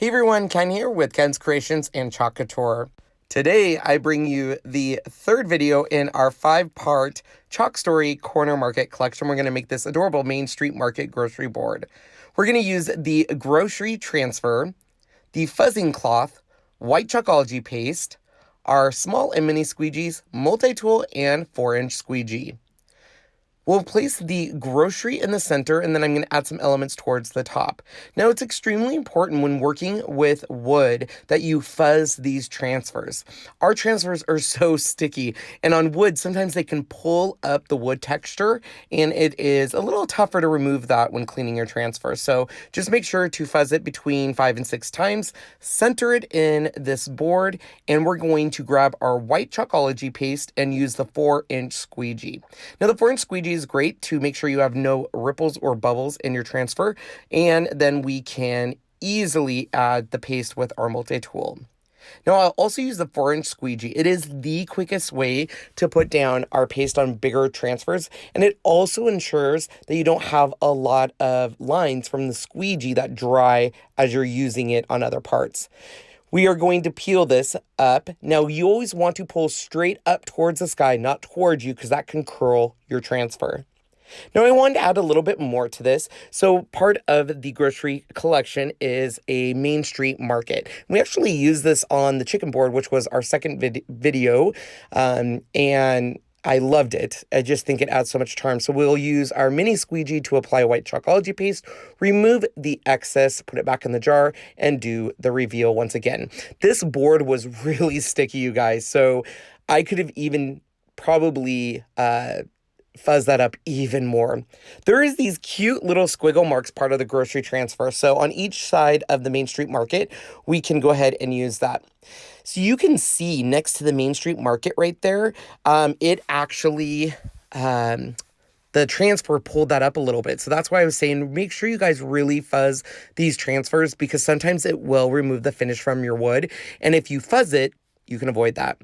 Hey everyone, Ken here with Ken's Creations and Couture. Today I bring you the third video in our 5-part Chalk Story Corner Market collection. We're going to make this adorable Main Street Market grocery board. We're going to use the grocery transfer, the fuzzing cloth, white chalkology paste, our small and mini squeegees, multi-tool, and 4-inch squeegee. We'll place the grocery in the center, and then I'm going to add some elements towards the top. Now, it's extremely important when working with wood that you fuzz these transfers. Our transfers are so sticky, and on wood, sometimes they can pull up the wood texture, and it is a little tougher to remove that when cleaning your transfer. So just make sure to fuzz it between 5 and 6 times, center it in this board, and we're going to grab our white chalkology paste and use the 4-inch squeegee. Now, the 4-inch squeegee is great to make sure you have no ripples or bubbles in your transfer, and then we can easily add the paste with our multi-tool. Now, I'll also use the 4-inch squeegee. It is the quickest way to put down our paste on bigger transfers, and it also ensures that you don't have a lot of lines from the squeegee that dry as you're using it on other parts. We are going to peel this up. Now, you always want to pull straight up towards the sky, not towards you, because that can curl your transfer. Now, I wanted to add a little bit more to this. So part of the grocery collection is a Main Street Market. We actually used this on the chicken board, which was our second video, and I loved it. I just think it adds so much charm. So we'll use our mini squeegee to apply white chalkology paste, remove the excess, put it back in the jar, and do the reveal once again. This board was really sticky, you guys. So I could have even probably fuzz that up even more. There is these cute little squiggle marks part of the grocery transfer. So on each side of the Main Street Market, we can go ahead and use that. So you can see next to the Main Street Market right there, it actually, the transfer pulled that up a little bit. So that's why I was saying, make sure you guys really fuzz these transfers, because sometimes it will remove the finish from your wood. And if you fuzz it, you can avoid that.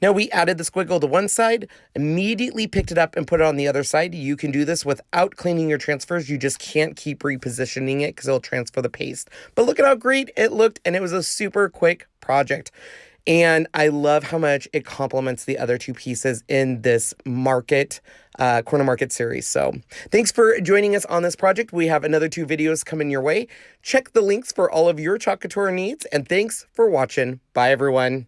Now, we added the squiggle to one side, immediately picked it up and put it on the other side. You can do this without cleaning your transfers. You just can't keep repositioning it because it'll transfer the paste. But look at how great it looked, and it was a super quick project. And I love how much it complements the other two pieces in this market, corner market series. So thanks for joining us on this project. We have another 2 videos coming your way. Check the links for all of your Chalk Couture needs, and thanks for watching. Bye, everyone.